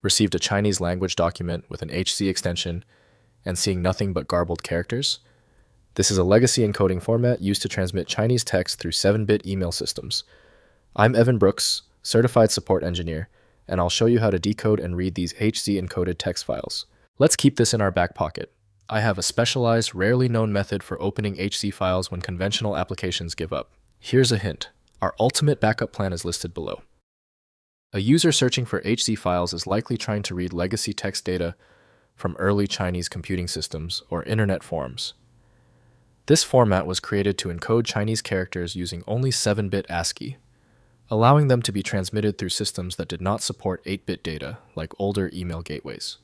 received a Chinese language document with an HC extension, and seeing nothing but garbled characters? This is a legacy encoding format used to transmit Chinese text through 7-bit email systems. I'm Evan Brooks, certified support engineer, and I'll show you how to decode and read these HC encoded text files. Let's keep this in our back pocket. I have a specialized, rarely known method for opening HC files when conventional applications give up. Here's a hint. Our ultimate backup plan is listed below. A user searching for HC files is likely trying to read legacy text data from early Chinese computing systems or internet forums. This format was created to encode Chinese characters using only 7-bit ASCII, allowing them to be transmitted through systems that did not support 8-bit data, like older email gateways.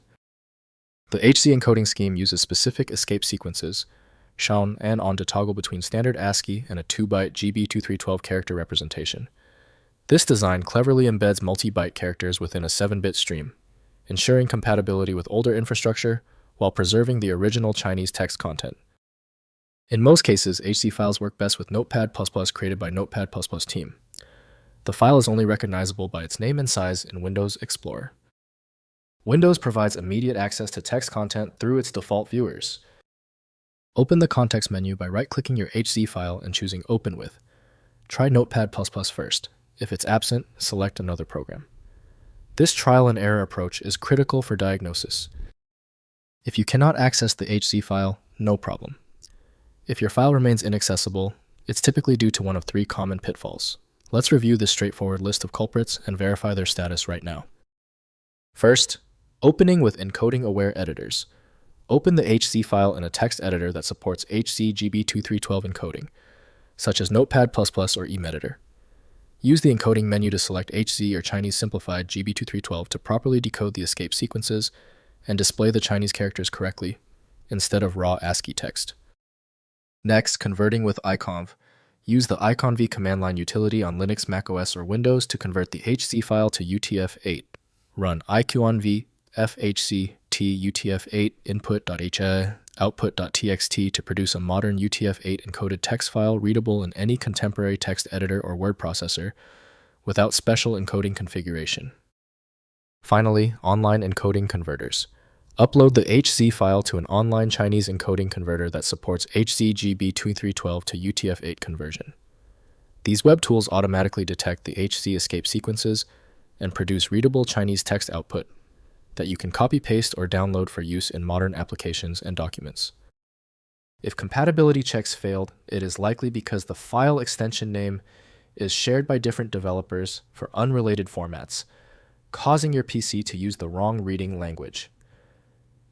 The HC encoding scheme uses specific escape sequences, shown and on to toggle between standard ASCII and a 2-byte GB2312 character representation. This design cleverly embeds multi-byte characters within a 7-bit stream, ensuring compatibility with older infrastructure while preserving the original Chinese text content. In most cases, HC files work best with Notepad++ created by Notepad++ team. The file is only recognizable by its name and size in Windows Explorer. Windows provides immediate access to text content through its default viewers. Open the context menu by right-clicking your HC file and choosing Open With. Try Notepad++ first. If it's absent, select another program. This trial and error approach is critical for diagnosis. If you cannot access the HC file, no problem. If your file remains inaccessible, it's typically due to one of 3 common pitfalls. Let's review this straightforward list of culprits and verify their status right now. First, opening with Encoding-Aware Editors. Open the HC file in a text editor that supports HC GB2312 encoding, such as Notepad++ or emeditor. Use the encoding menu to select HC or Chinese simplified GB2312 to properly decode the escape sequences and display the Chinese characters correctly, instead of raw ASCII text. Next, converting with iconv. Use the iconv command line utility on Linux, macOS, or Windows to convert the HC file to UTF-8. Run iconv fhc t utf-8 input.hi output.txt to produce a modern UTF-8 encoded text file readable in any contemporary text editor or word processor without special encoding configuration. Finally, online encoding converters. Upload the HC file to an online Chinese encoding converter that supports HC-GB2312 to UTF-8 conversion. These web tools automatically detect the HC escape sequences and produce readable Chinese text output that you can copy-paste or download for use in modern applications and documents. If compatibility checks failed, it is likely because the file extension name is shared by different developers for unrelated formats, causing your PC to use the wrong reading language.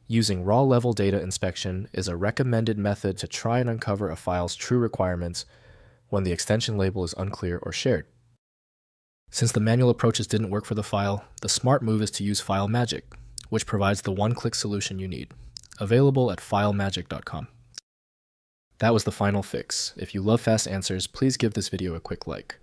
Using raw-level data inspection is a recommended method to try and uncover a file's true requirements when the extension label is unclear or shared. Since the manual approaches didn't work for the file, the smart move is to use FileMagick, which provides the one-click solution you need. Available at filemagick.com. That was the final fix. If you love fast answers, please give this video a quick like.